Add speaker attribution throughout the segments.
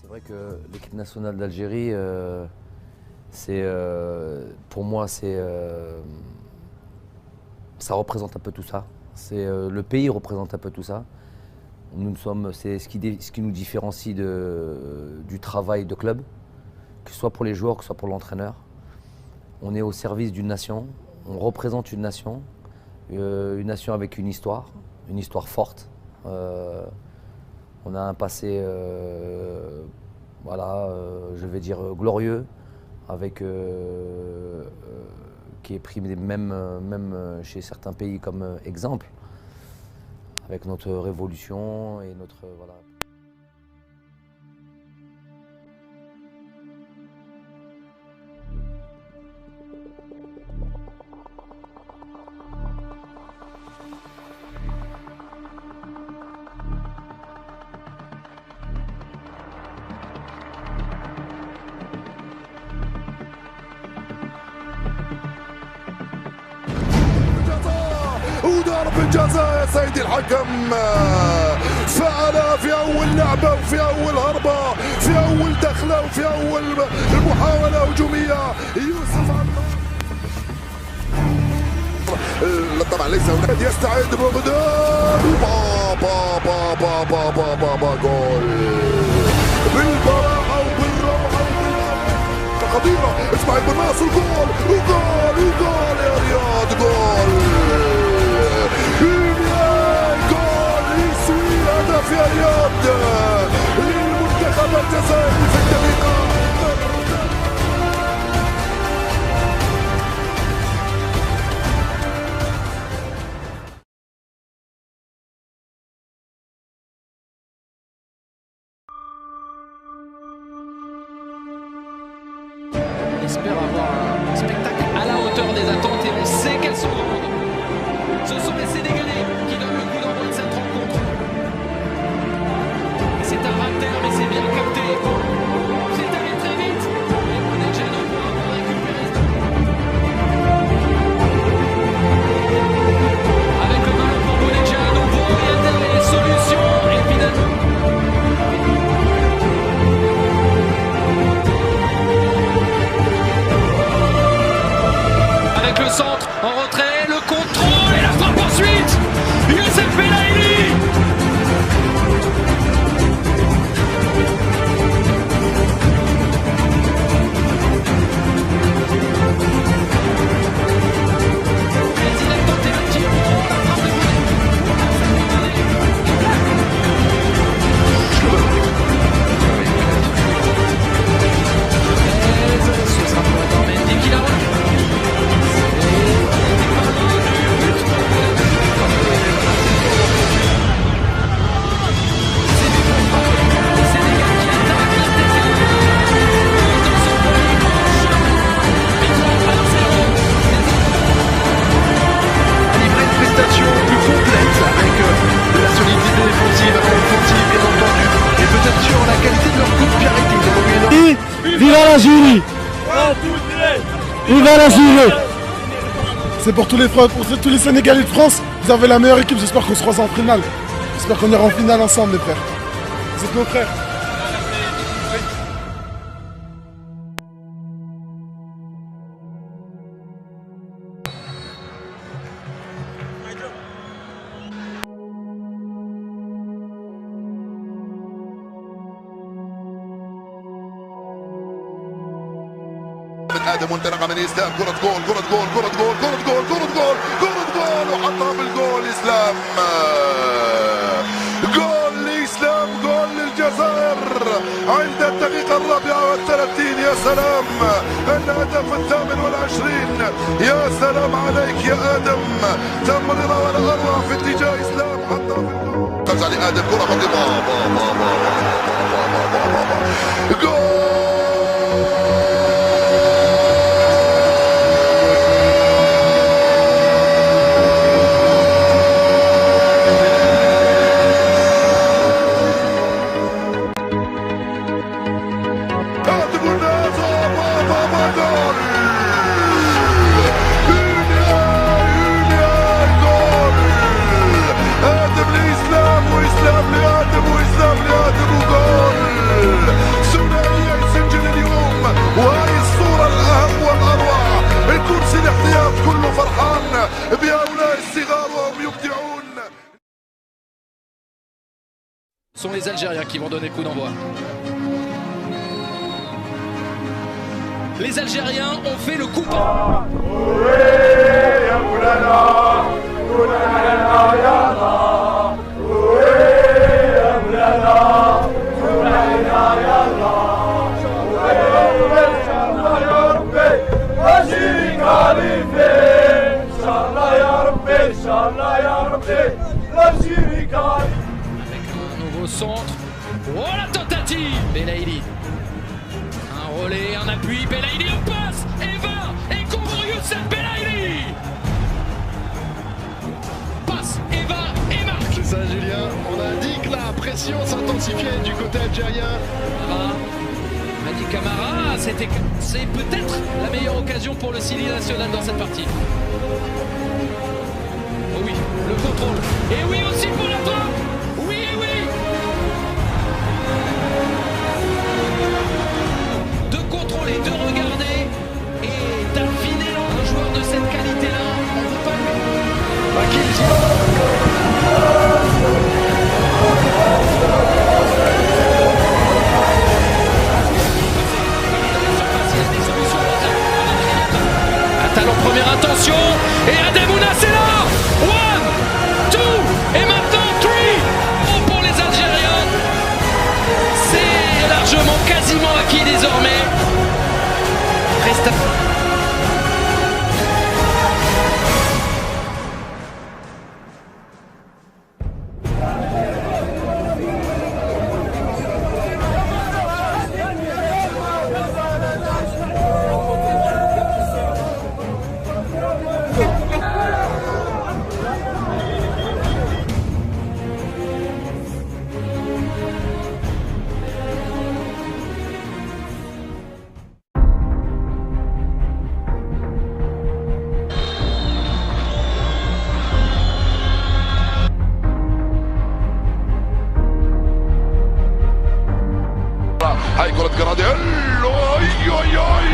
Speaker 1: C'est vrai que l'équipe nationale d'Algérie, pour moi, ça représente un peu tout ça. Le pays représente un peu tout ça. C'est ce qui nous différencie du travail de club, que ce soit pour les joueurs, que ce soit pour l'entraîneur. On est au service d'une nation, on représente une nation avec une histoire forte. On a un passé, je vais dire glorieux, qui est pris même chez certains pays comme exemple, avec notre révolution et notre voilà.
Speaker 2: وضرب الجزاء يا سيدي الحكم. فعل في اول لعبه وفي اول هربه في اول دخله وفي اول المحاوله هجوميه يوسف طبعا ليس هناك يستعد بغداد با با با با با با با جول بالبراعه وبالروعه خطيره. اسماعيل بن ناصر جول وجول يا رياض جول هدف يا رياض للمنتخب الجزائري في الدقيقة.
Speaker 3: On espère avoir un spectacle à la hauteur des attentes et on sait qu'elles sont grandes. Ce sont les Sénégalais qui donnent le coup d'envoi de cette rencontre. C'est un raté, mais c'est bien capté. C'est allé très vite. Et Bounedjah pour avoir récupéré. Avec le ballon pour Bounedjah à nouveau, il y a des solutions. Et finalement. Avec le centre, en retrait, le contrôle et la frappe ensuite. Youssef Belaïli.
Speaker 4: Viva l'Algérie! Viva l'Algérie! C'est pour tous les frères, pour tous les Sénégalais de France. Vous avez la meilleure équipe, j'espère qu'on se croise en finale. J'espère qu'on ira en finale ensemble les frères. Vous êtes nos frères.
Speaker 2: ادم وانطلق من اسلام كرة جول كرة جول كرة جول كرة جول كرة جول كرة جول وحطها بالجول اسلام. جول لاسلام جول للجزائر عند الدقيقة 34. يا سلام الهدف 28. يا سلام عليك يا ادم. تمريرة ولا اروع في اتجاه اسلام حطها بالجول. خرج علي ادم كرة خطيرة جول. وإسلام لآدم وإسلام لآدم وجول.
Speaker 3: Ce sont les Algériens qui vont donner le coup d'envoi. Les Algériens ont fait le coup. Avec un nouveau centre. Oh la tentative! Belaïli. Un relais, un appui, Belaïli en passe! Eva et Koumou Youssef Belaïli! Passe, Eva et marque!
Speaker 5: C'est ça Julien, on a dit que la pression s'intensifiait du côté algérien.
Speaker 3: Madi Camara, c'est peut-être la meilleure occasion pour le Sili national dans cette partie. Oh oui, le contrôle. Et oui aussi pour la frappe. Oui, oui. De contrôler, de regarder et d'affiner un joueur de cette qualité-là. On ne peut pas Talon première intention et Ademouna c'est là. 1, 2 et maintenant 3 pour les Algériens. C'est largement quasiment acquis désormais. Reste
Speaker 2: هاي كرة جراديل اي اي اي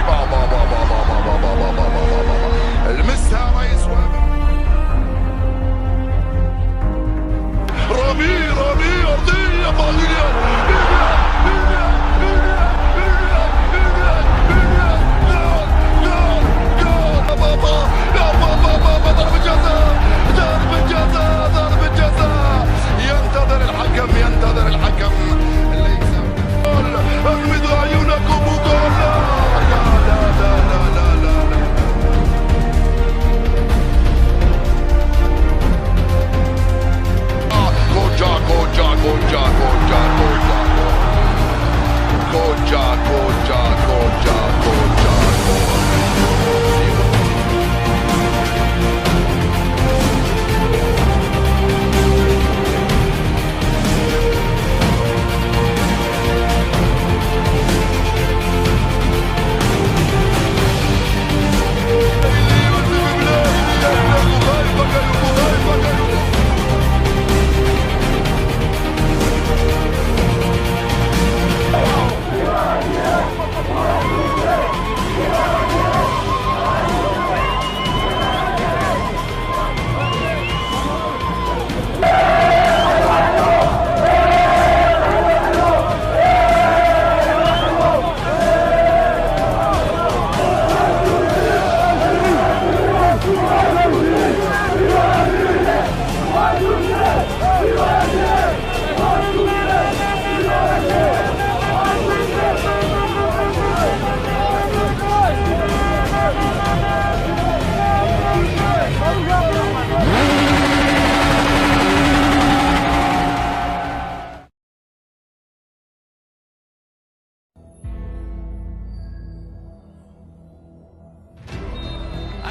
Speaker 2: بابا بابا بابا بابا بابا المسها رئيس رامي ارضية فاضية ينتظر الحكم اغمضوا عيونكم وقول لا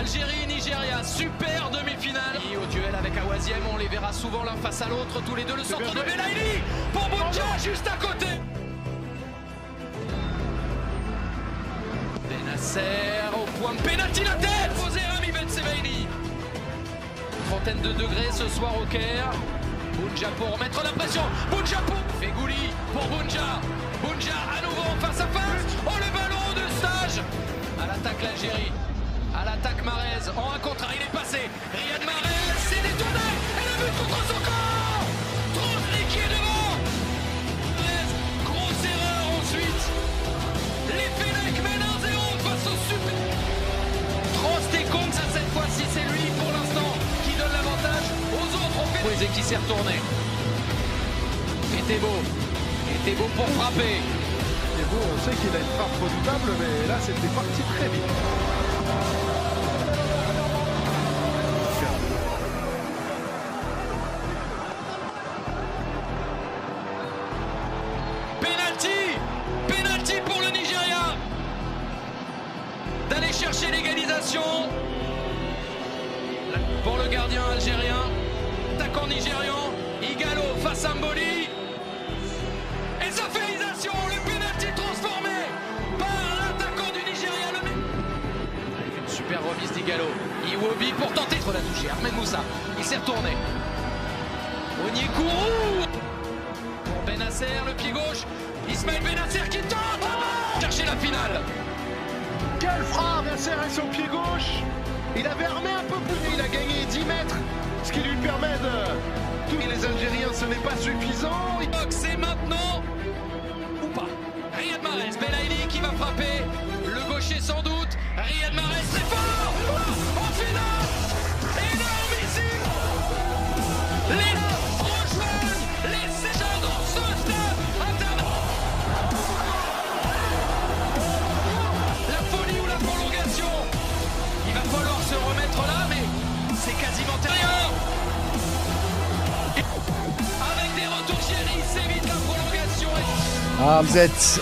Speaker 3: Algérie-Nigeria, super demi-finale. Et au duel avec Awaziem, on les verra souvent l'un face à l'autre, tous les deux. Le centre de Belaïli pour Bounja, juste à côté. Benasser au point de pénalty, la tête posé Rami Ben Sebaini. Trentaine de degrés ce soir au Caire. Bounja pour remettre la pression. Bounja pour Fegouli pour Bounja. Bounja à nouveau en face à face. Oh, le ballon de Stage. À l'attaque l'Algérie. À l'attaque Mahrez, en 1 contre 1, il est passé. Riyad Mahrez, c'est détourné. Et le but contre son corps. Trosny qui est devant. était beau pour frapper.
Speaker 5: Et bon, on sait qu'il a une frappe redoutable, mais là c'était parti très vite.
Speaker 3: Penalty pour le Nigeria. D'aller chercher l'égalisation. Pour le gardien algérien. Attaquant nigérian. Igalo face à Mboli. Et sa réalisation, le penalty transformé par l'attaquant du Nigeria. Avec une super remise d'Igalo. Iwobi pour tenter de la toucher. Ahmed Moussa, il s'est retourné. Onyekuru. Benasser, le pied gauche. Ismaël Benasser qui tente chercher la finale.
Speaker 5: Quelle frappe! Benasser avec son pied gauche. Il avait armé un peu plus. Il a gagné 10 mètres. Ce qui lui permet de... Tous les Algériens, ce n'est pas suffisant.
Speaker 3: C'est maintenant ou pas. Riyad Mahrez, Belaïli qui va frapper. Le gaucher sans doute. Riyad Mahrez, c'est fort. En finale. Énormissime. Les rejoignent les Sénégalais dans ce stade international. La folie ou la prolongation. Il va falloir se remettre là, mais c'est quasiment rien. Avec des retours chéris, c'est vite la prolongation.
Speaker 6: Vous êtes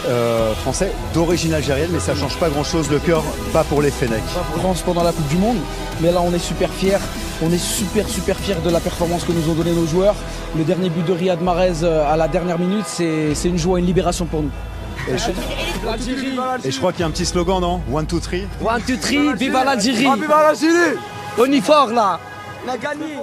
Speaker 6: français d'origine algérienne, mais ça change pas grand-chose. Le cœur bat pour les Fennecs.
Speaker 7: France pendant la Coupe du Monde, mais là on est super fiers. On est super fiers de la performance que nous ont donné nos joueurs. Le dernier but de Riyad Mahrez à la dernière minute, c'est une joie, une libération pour nous.
Speaker 6: Et je crois qu'il y a un petit slogan, non? 1, 2, 3.
Speaker 7: 1, 2, 3, viva l'Algérie!
Speaker 8: Viva l'Algérie!
Speaker 7: On y fort là! On a gagné!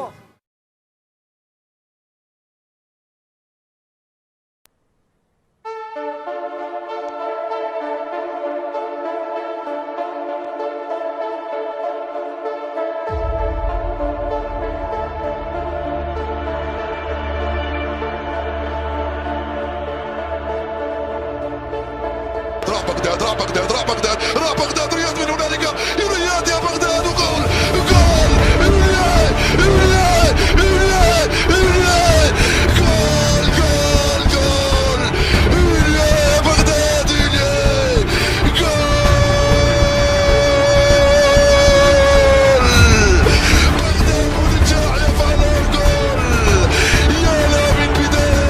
Speaker 2: راح بغداد رياض من هنالك رياض يا بغداد وجول جول رياض جول رياض بغداد جول بغداد ونجاح يفعل الجول يا لا من بداية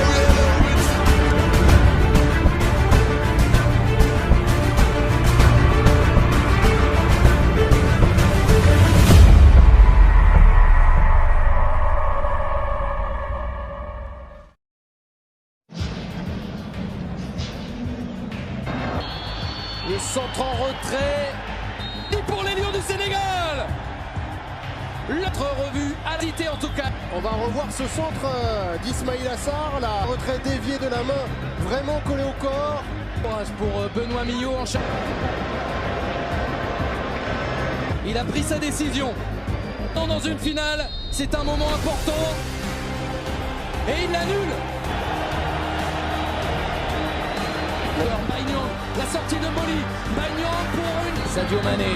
Speaker 3: Le centre en retrait. Et pour les Lions du Sénégal. L'autre revue, adité en tout cas.
Speaker 5: On va revoir ce centre d'Ismaïl Assar, la retrait déviée de la main, vraiment collé au corps.
Speaker 3: Courage pour Benoît Millot en charge. Il a pris sa décision. Dans une finale, c'est un moment important. Et il l'annule. Alors Maignan, la sortie de Mboli. Maignan pour une. Sadio Mané.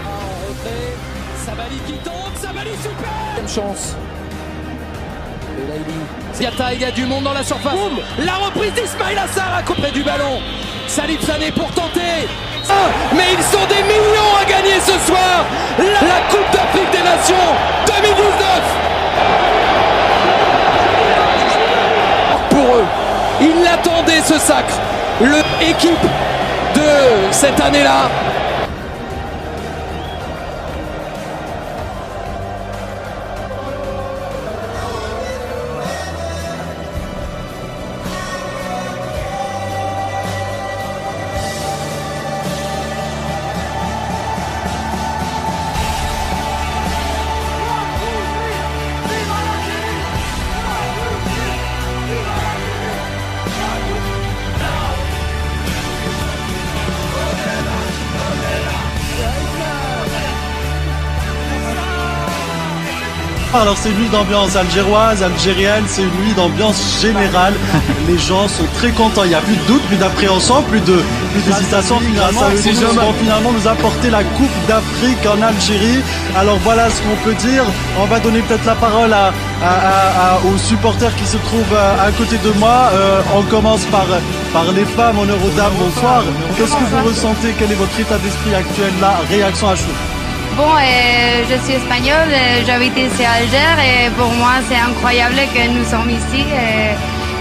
Speaker 3: En retrait. Sabali qui tente. Sabali super. Deuxième chance. Ziata, il y a du monde dans la surface. Boum. La reprise d'Ismaïl Assar à côté du ballon. Salif Sané pour tenter. Mais ils sont des millions à gagner ce soir. La Coupe d'Afrique des Nations 2019. Pour eux, ils l'attendaient ce sacre. L'équipe de cette année-là.
Speaker 8: Alors c'est une nuit d'ambiance algéroise, algérienne, c'est une nuit d'ambiance générale. Les gens sont très contents, il n'y a plus de doute, plus d'appréhension, plus d'hésitation. Finalement nous apporter la Coupe d'Afrique en Algérie. Alors voilà ce qu'on peut dire. On va donner peut-être la parole aux supporters qui se trouvent à côté de moi. On commence par les femmes, honneur aux dames, bonsoir. Qu'est-ce que vous ressentez? Quel est votre état d'esprit actuel là? Réaction à chaud.
Speaker 9: Bon, je suis espagnole, j'habite ici à Alger et pour moi c'est incroyable que nous sommes ici et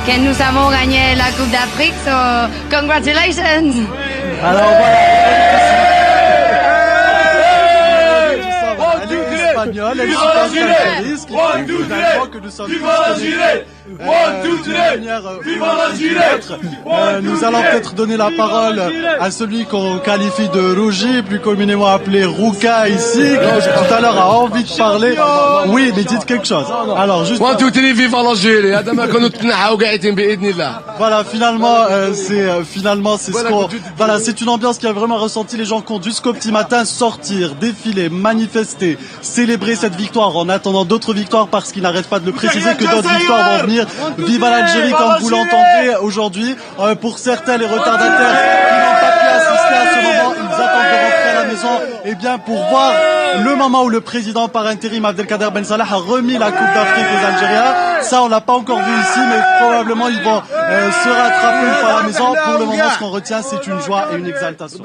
Speaker 9: que nous avons gagné la Coupe d'Afrique, so congratulations!
Speaker 8: Alors voilà, elle est espagnole, elle est que nous sommes nous allons peut-être donner la parole à celui qu'on qualifie de Rougi, plus communément appelé Rouka ici, qui tout à l'heure a envie de parler. Oui, mais dites quelque chose. Alors juste. Voilà, finalement c'est ce qu'on. Voilà, c'est une ambiance qui a vraiment ressenti. Les gens qui ont jusqu'au petit matin sortir, défiler, manifester, célébrer cette victoire en attendant d'autres victoires parce qu'ils n'arrêtent pas de le préciser que d'autres victoires vont venir. Viva l'Algérie, comme vous l'entendez aujourd'hui. Pour certains, les retardataires qui n'ont pas pu assister à ce moment, ils attendent de rentrer à la maison. Et bien, pour voir le moment où le président par intérim Abdelkader Ben Salah a remis la Coupe d'Afrique aux Algériens, ça on l'a pas encore vu ici, mais probablement ils vont se rattraper une fois à la maison. Pour le moment, ce qu'on retient, c'est une joie et une exaltation.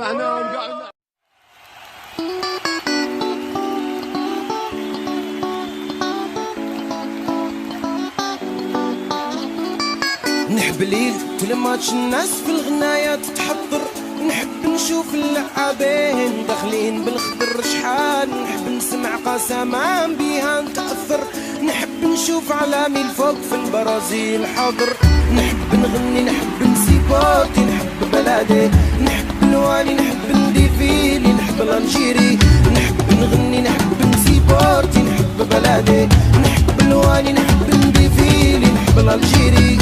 Speaker 10: نحب ليل كل ماتش الناس في الغناية تتحضر نحب نشوف اللاعبين داخلين بالخضر شحال نحب نسمع قسما بيها نتأثر نحب نشوف علامي الفوق في البرازيل حاضر نحب نغني نحب نسيبوتي نحب بلادي نحب الواني نحب نديفيلي نحب الانجيري نحب نغني نحب نسيبوتي نحب بلادي نحب الواني نحب نديفيلي نحب الانجيري